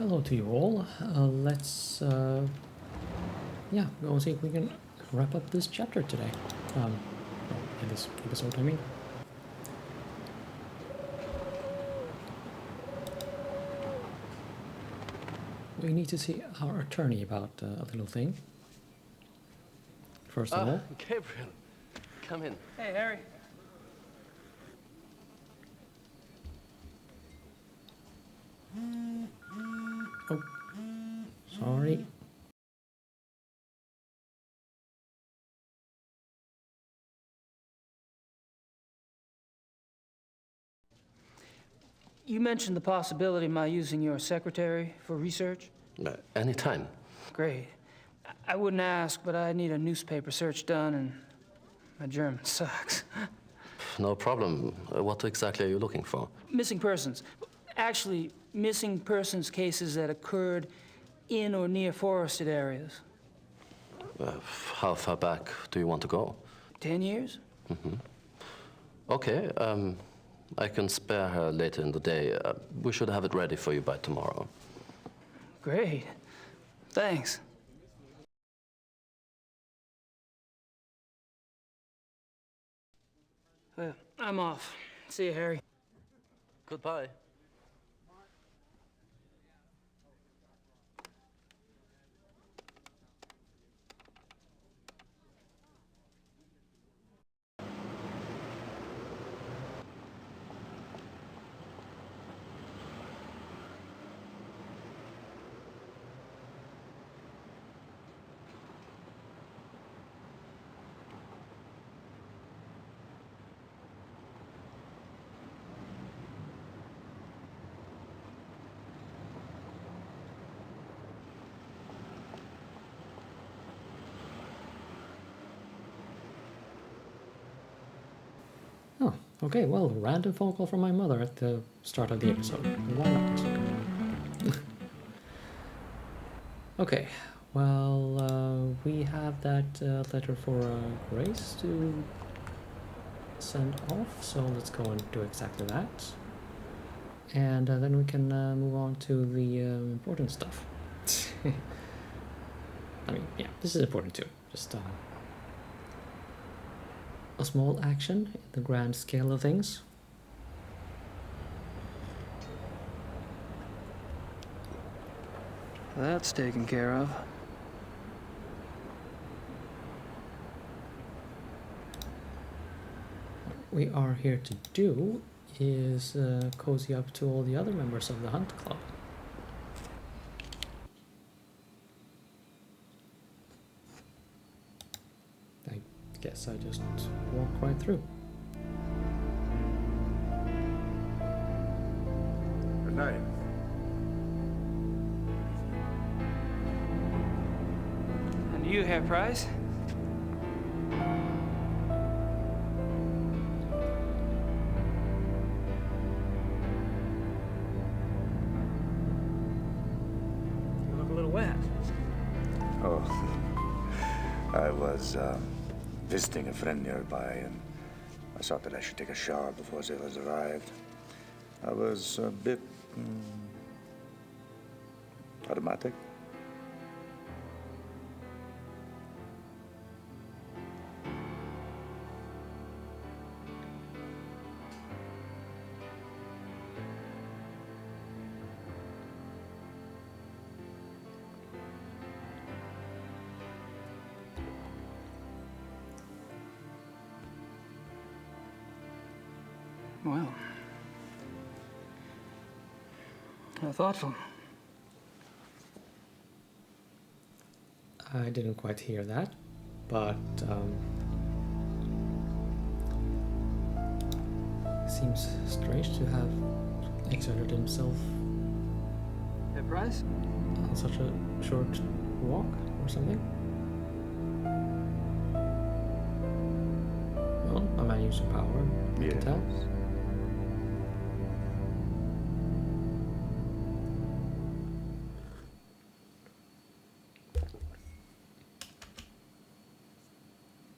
hello to you all. Let's yeah, go and see if we can wrap up this chapter today. In this episode, I mean. We need to see our attorney about a little thing. First of all. Gabriel, come in. Hey, Harry. Oh, sorry. You mentioned the possibility of my using your secretary for research? Anytime. Great. I wouldn't ask, but I need a newspaper search done, and my German sucks. No problem. What exactly are you looking for? Missing persons. Actually, missing persons cases that occurred in or near forested areas. How far back do you want to go? 10 years? Okay, I can spare her later in the day. We should have it ready for you by tomorrow. Great. Thanks. Well, I'm off. See you, Harry. Goodbye. Oh, okay, well, random phone call from my mother at the start of the episode. Why not? Okay, well, we have that letter for Grace to send off, so let's go and do exactly that. And then we can move on to the important stuff. I mean, yeah, this is important too. Just a small action in the grand scale of things. That's taken care of. What we are here to do is cozy up to all the other members of the Hunt Club. I guess I just walk right through. Good night. And you, Herr Price? You look a little wet. Oh, I was visiting a friend nearby, and I thought that I should take a shower before the others arrived. I was a bit automatic. Well, how thoughtful. I didn't quite hear that, but seems strange to have exerted himself Herr Price? on such a short walk or something. Well, a man using power, you can tell.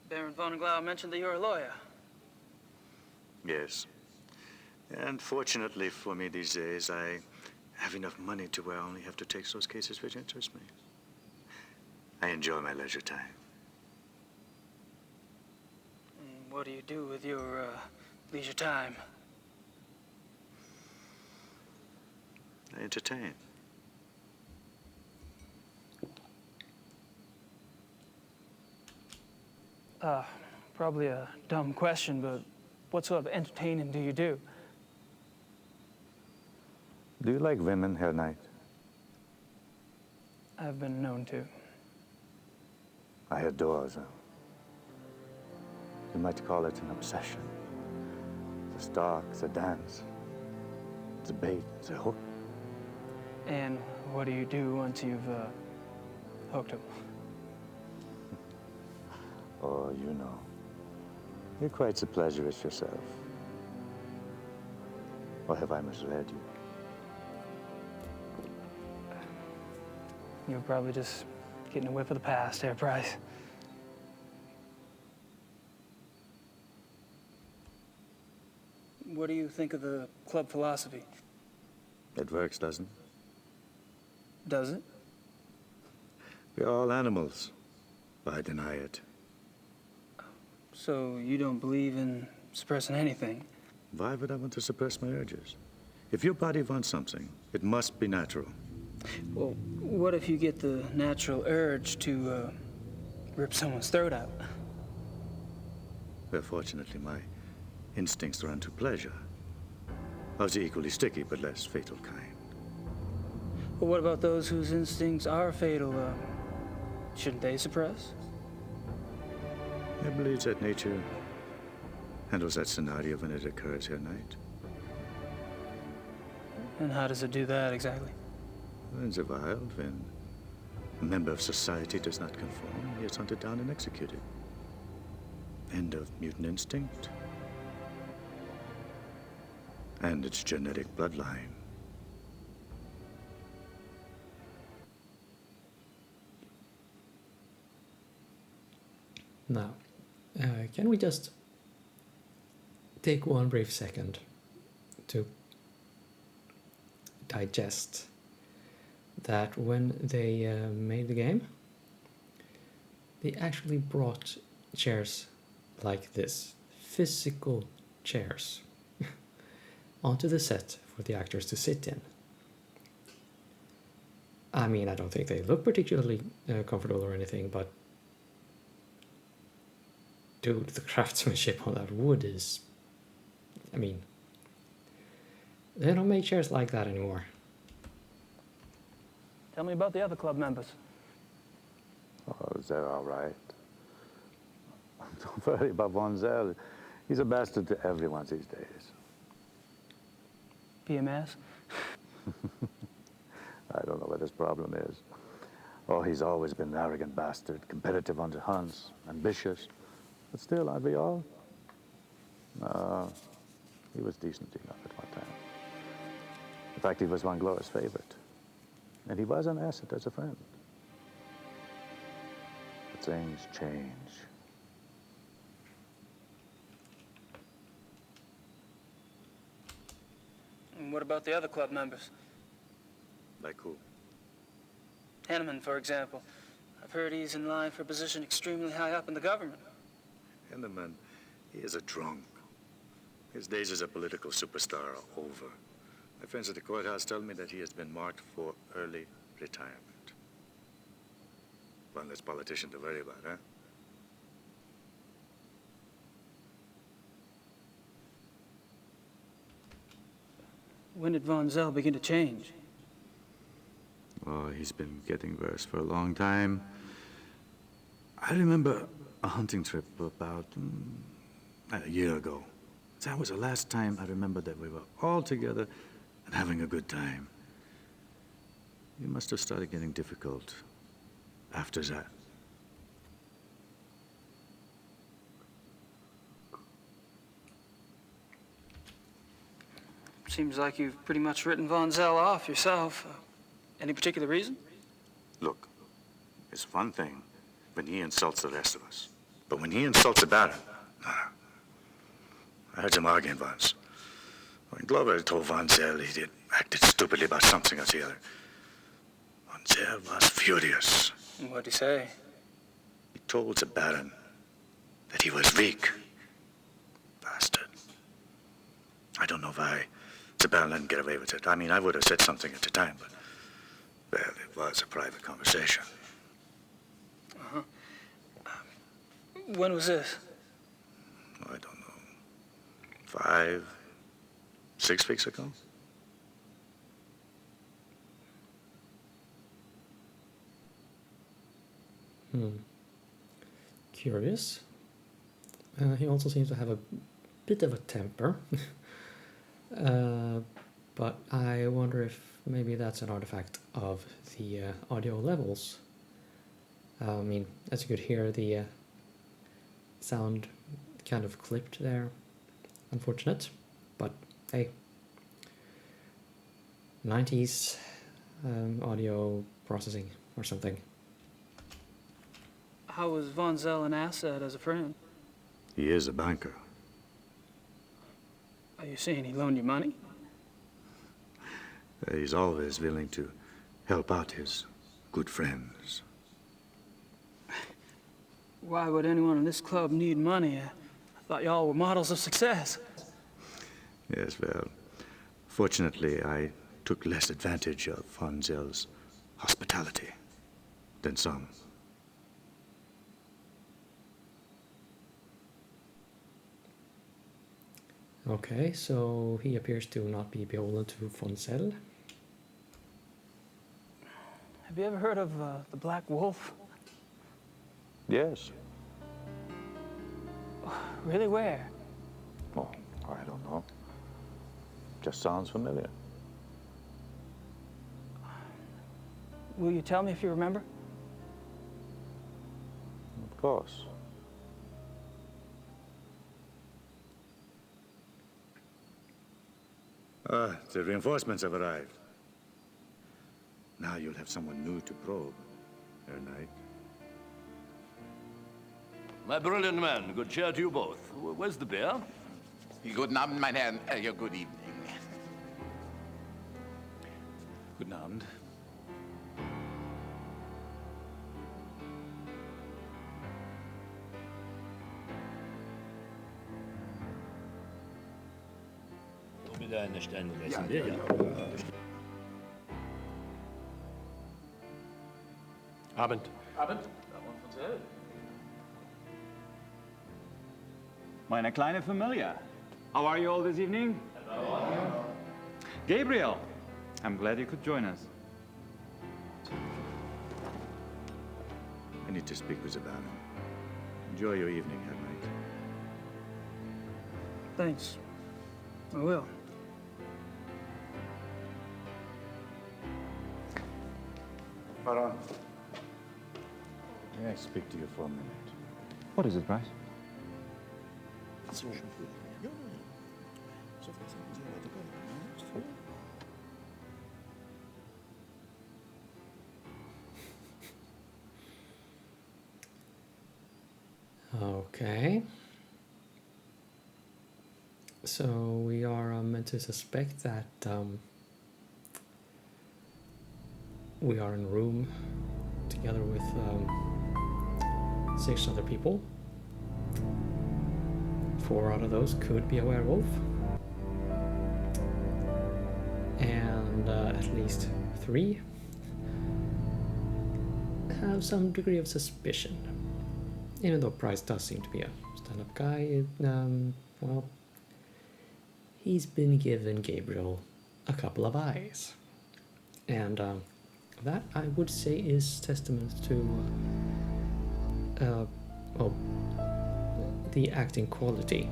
Baron von Glau mentioned that you're a lawyer. Yes. And fortunately for me these days, I have enough money to where I only have to take those cases which interest me. I enjoy my leisure time. What do you do with your leisure time? I entertain. Probably a dumb question, but what sort of entertaining do you do? Do you like women, Herr Knight? I've been known to. I adore them. You might call it an obsession. The stalk, the dance, the bait, the hook. And what do you do once you've hooked him? Oh, you know. You're quite the pleasurist yourself. Or have I misled you? You're probably just getting a whiff of the past, Herr Price. What do you think of the club philosophy? It works, doesn't it? Does it? We're all animals, but I deny it. So you don't believe in suppressing anything? Why would I want to suppress my urges? If your body wants something, it must be natural. Well, what if you get the natural urge to rip someone's throat out? Well, fortunately, my instincts run to pleasure. Of the equally sticky but less fatal kind. But what about those whose instincts are fatal? Shouldn't they suppress? I believe that nature handles that scenario when it occurs, Herr Knight. And how does it do that exactly? In the wild, when a member of society does not conform, he is hunted down and executed. End of mutant instinct. And its genetic bloodline. Now, can we just take one brief second to digest that when they made the game, they actually brought chairs like this, physical chairs, onto the set for the actors to sit in. I mean, I don't think they look particularly comfortable or anything, but dude, the craftsmanship on that wood is, I mean, they don't make chairs like that anymore. Tell me about the other club members. Oh, they're all right. Don't worry about Von Zell. He's a bastard to everyone these days. PMS? I don't know what his problem is. Oh, he's always been an arrogant bastard, competitive on the hunts, ambitious. But still, aren't we all? No, he was decent enough at one time. In fact, he was Von Glora's favorite. And he was an asset as a friend. But things change. And what about the other club members? Like who? Henneman, for example. I've heard he's in line for a position extremely high up in the government. Henneman, he is a drunk. His days as a political superstar are over. My friends at the courthouse tell me that he has been marked for early retirement. One less politician to worry about, huh? When did Von Zell begin to change? Oh, he's been getting worse for a long time. I remember a hunting trip about a year ago. That was the last time I remember that we were all together and having a good time. He must have started getting difficult after that. Seems like you've pretty much written Von Zell off yourself. Any particular reason? Look, it's one thing when he insults the rest of us. But when he insults the Baron, no. I heard him arguing once. When Glover told Von Zell he did acted stupidly about something or the other. Von Zell was furious. What'd he say? He told the Baron that he was weak. Bastard. I don't know why the Baron let him get away with it. I mean, I would have said something at the time, but, well, it was a private conversation. Uh-huh. When was this? I don't know. 5, 6 weeks ago? Curious. He also seems to have a bit of a temper. But I wonder if maybe that's an artifact of the audio levels. I mean, as you could hear, the sound kind of clipped there. Unfortunate, but hey. 90s audio processing or something. How was Von Zell an asset as a friend? He is a banker. Are you saying he loaned you money? He's always willing to help out his good friends. Why would anyone in this club need money? I thought y'all were models of success. Yes, well, fortunately, I took less advantage of Von Zell's hospitality than some. Okay, so he appears to not be beholden to Von Zell. Have you ever heard of the Black Wolf? Yes. Really, where? Oh, I don't know. Just sounds familiar. Will you tell me if you remember? Of course. The reinforcements have arrived. Now you'll have someone new to probe, Herr Knight. My brilliant man, good cheer to you both. Where's the beer? Guten Abend, mein Herr. Ja, good evening. Guten Abend. Wieder eine Steine essen, ja. Abend. Abend. Meine kleine Familie. How are you all this evening? Hello. Gabriel, I'm glad you could join us. I need to speak with the Baron. Enjoy your evening, Herr Knight. Thanks. I will. Baron. May I speak to you for a minute? What is it, Bryce? Okay. So we are meant to suspect that we are in a room together with 6 other people. 4 out of those could be a werewolf. And at least 3 have some degree of suspicion. Even though Price does seem to be a stand-up guy, well, he's been given Gabriel a couple of eyes. And that, I would say, is testament to well, the acting quality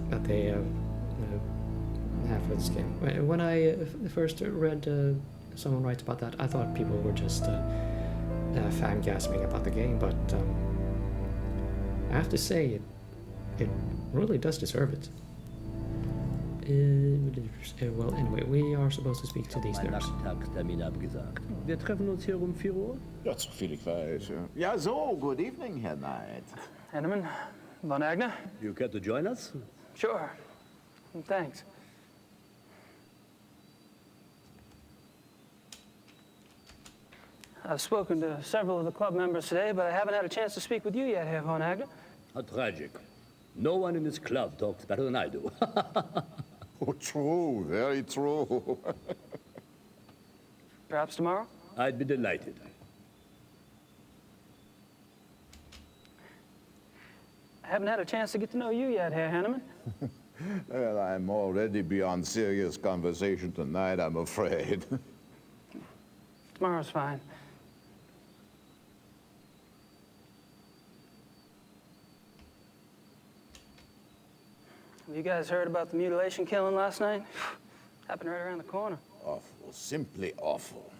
that they have for this game. When I first read someone write about that, I thought people were just fangasming about the game, but I have to say it really does deserve it. Well, anyway, we are supposed to speak to these nerds. Nachttagstermin abgesagt. Wir treffen uns hier um 4 Uhr. Ja, so viel ich weiß, ja. Ja, so, good evening, Herr Knight. Henneman, Von Agner? You care to join us? Sure. Thanks. I've spoken to several of the club members today, but I haven't had a chance to speak with you yet, Herr von Agner. How tragic. No one in this club talks better than I do. Oh, true, very true. Perhaps tomorrow? I'd be delighted. I haven't had a chance to get to know you yet, Herr Hanneman. Well, I'm already beyond serious conversation tonight, I'm afraid. Tomorrow's fine. Have you guys heard about the mutilation killing last night? Happened right around the corner. Awful, simply awful.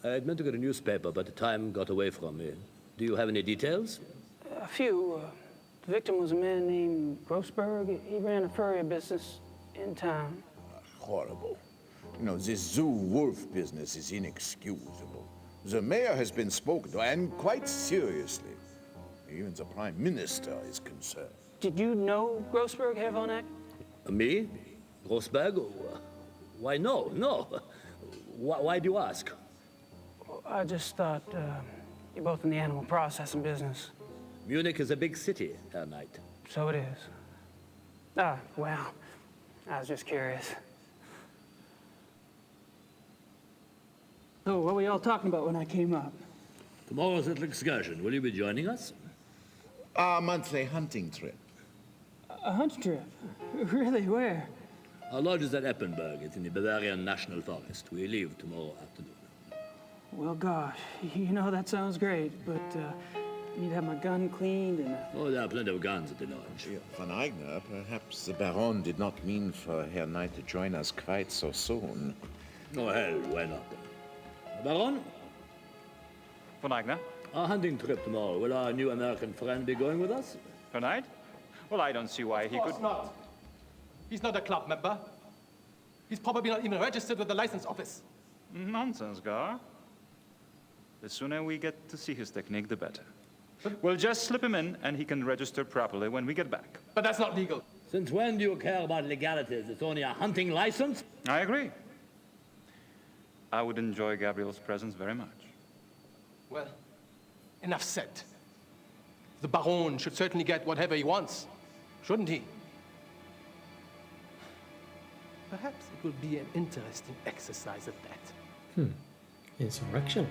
I'd meant to get a newspaper, but the time got away from me. Do you have any details? A few. The victim was a man named Grossberg. He ran a furrier business in town. Horrible. You know, this zoo wolf business is inexcusable. The mayor has been spoken to, and quite seriously. Even the prime minister is concerned. Did you know Grossberg, Herr von Eck? Me? Grossberg? Why, no, no. Why do you ask? I just thought you're both in the animal processing business. Munich is a big city, Herr Knight. So it is. Ah, well, I was just curious. So, what were y'all talking about when I came up? Tomorrow's little excursion. Will you be joining us? Our monthly hunting trip. A hunt trip? Really? Where? Our lodge is at Eppenberg. It's in the Bavarian National Forest. We leave tomorrow afternoon. Well, gosh, you know, that sounds great, but I need to have my gun cleaned and... Oh, there are plenty of guns at the lodge. Von Eigner, perhaps the Baron did not mean for Herr Knight to join us quite so soon. Oh, hell, why not? Baron, Von Eigner? our hunting trip tomorrow. Will our new American friend be going with us? Tonight? Well, I don't see why he could... Of course not. He's not a club member. He's probably not even registered with the license office. Nonsense, Gar. The sooner we get to see his technique, the better. We'll just slip him in, and he can register properly when we get back. But that's not legal. Since when do you care about legalities? It's only a hunting license? I agree. I would enjoy Gabriel's presence very much. Well, enough said. The Baron should certainly get whatever he wants, shouldn't he? Perhaps it will be an interesting exercise at that. Insurrection.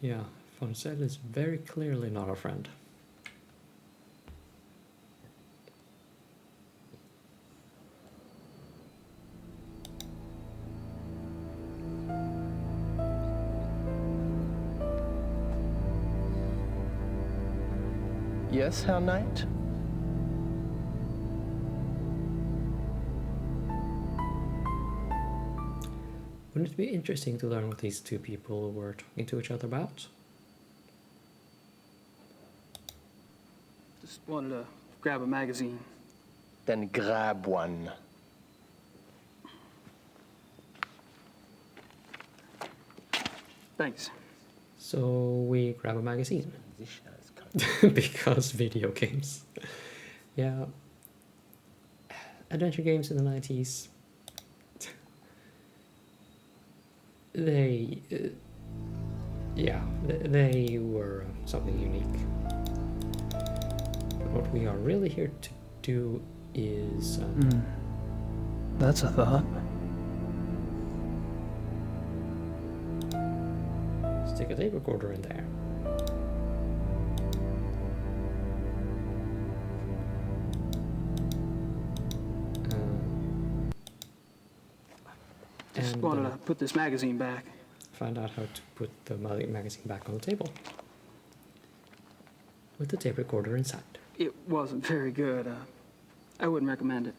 Yeah, von Zell is very clearly not a friend. Yes, Herr Knight? Wouldn't it be interesting to learn what these two people were talking to each other about? Just wanted to grab a magazine. Then grab one. Thanks. So we grab a magazine. Because video games. Yeah. Adventure games in the 90s. They were something unique. But what we are really here to do is That's a thought. stick a tape recorder in there. Just wanted to put this magazine back. Find out how to put the magazine back on the table. With the tape recorder inside. It wasn't very good. I wouldn't recommend it.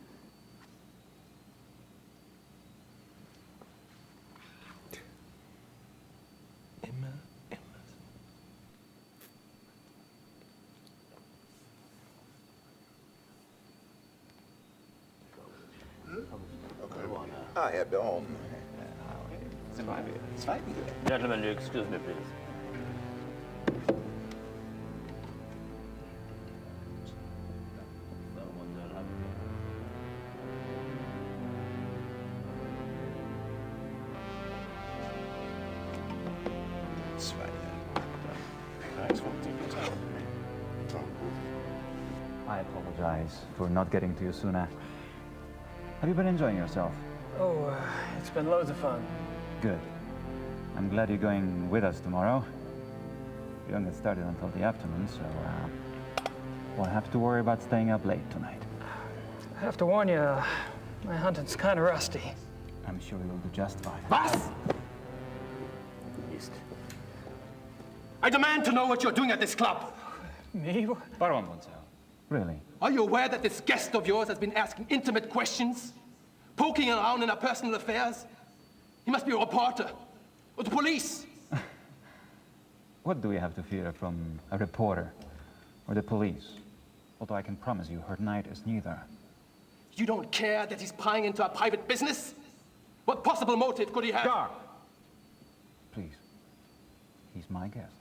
Ah, Herr Baron. Gentlemen, you excuse me, please. I apologize for not getting to you sooner. Have you been enjoying yourself? Oh, it's been loads of fun. Good. I'm glad you're going with us tomorrow. We don't get started until the afternoon, so won't have to worry about staying up late tonight. I have to warn you, my hunting's kind of rusty. I'm sure you'll do just fine. Was? East. I demand to know what you're doing at this club. Me? Baron Monsell. Really? Are you aware that this guest of yours has been asking intimate questions? Poking around in our personal affairs? He must be a reporter. Or the police. What do we have to fear from a reporter or the police? Although I can promise you, her knight is neither. You don't care that he's prying into our private business? What possible motive could he have? Gar! Please. He's my guest.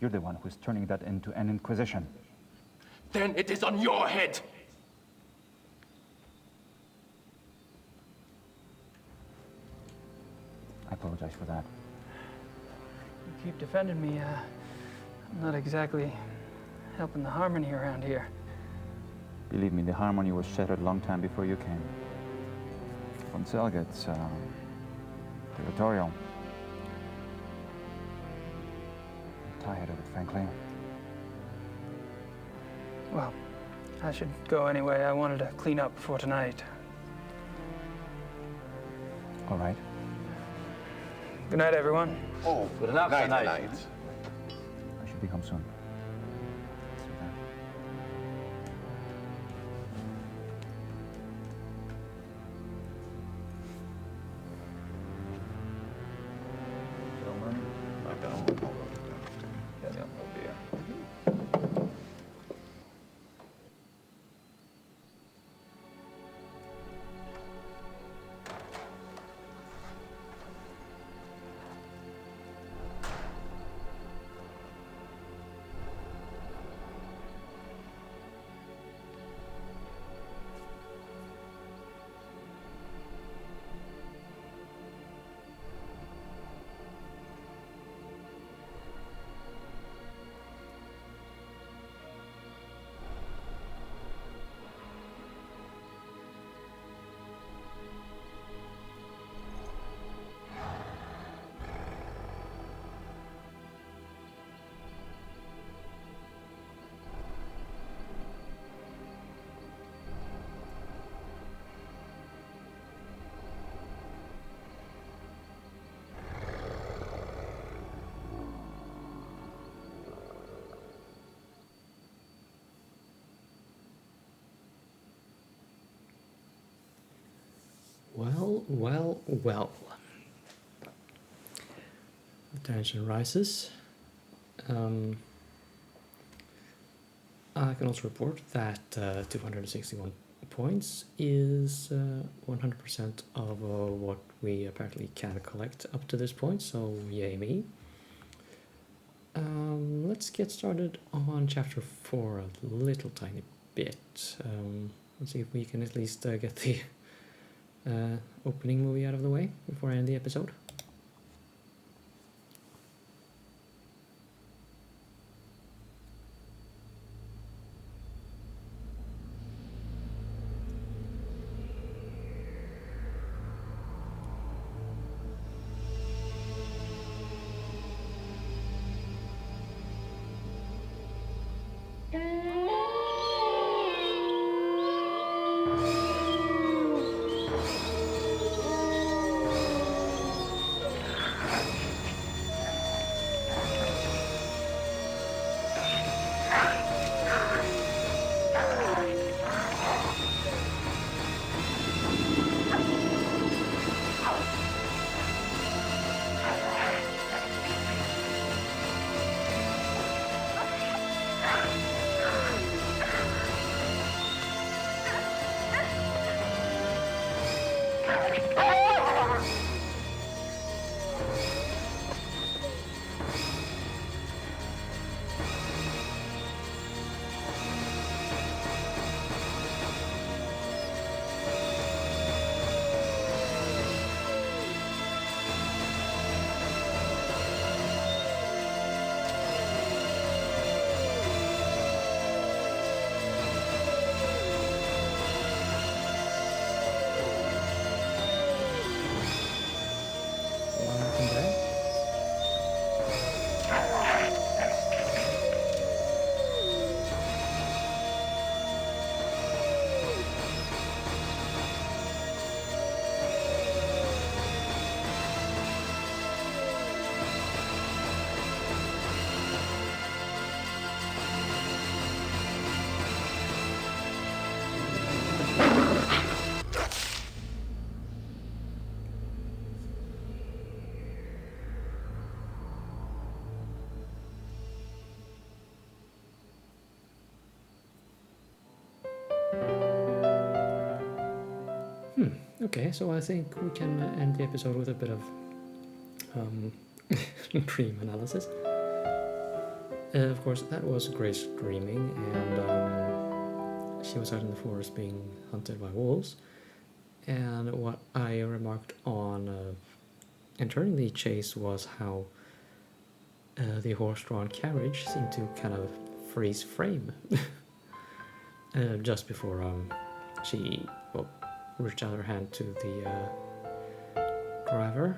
You're the one who's turning that into an inquisition. Then it is on your head. I apologize for that. You keep defending me. I'm not exactly helping the harmony around here. Believe me, the harmony was shattered a long time before you came. Monsell gets territorial. I'm tired of it, frankly. Well, I should go anyway. I wanted to clean up before tonight. All right. Good night, everyone. Oh, Good enough night, tonight. night. I should be home soon. See you then. Well. The tension rises. I can also report that 261 points is 100% of what we apparently can collect up to this point, so yay me. Let's get started on chapter 4 a little tiny bit. Let's see if we can at least get the opening movie out of the way before I end the episode. Okay, so I think we can end the episode with a bit of dream analysis. Of course, that was Grace dreaming, and she was out in the forest being hunted by wolves. And what I remarked on entering the chase was how the horse-drawn carriage seemed to kind of freeze frame just before she reached out her hand to the driver.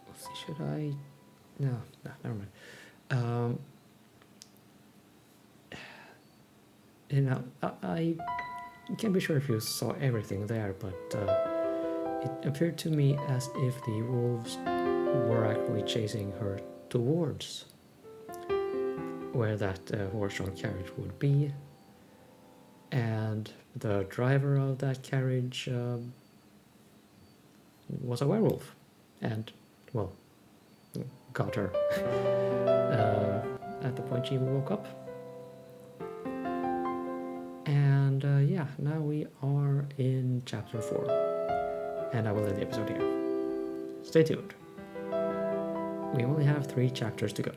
Let's see, should I? No, never mind. You know, I can't be sure if you saw everything there, but it appeared to me as if the wolves were actually chasing her towards where that horse-drawn carriage would be, and the driver of that carriage was a werewolf, and, well, got her at the point she woke up. And yeah, now we are in chapter 4, and I will end the episode here. Stay tuned. We only have 3 chapters to go.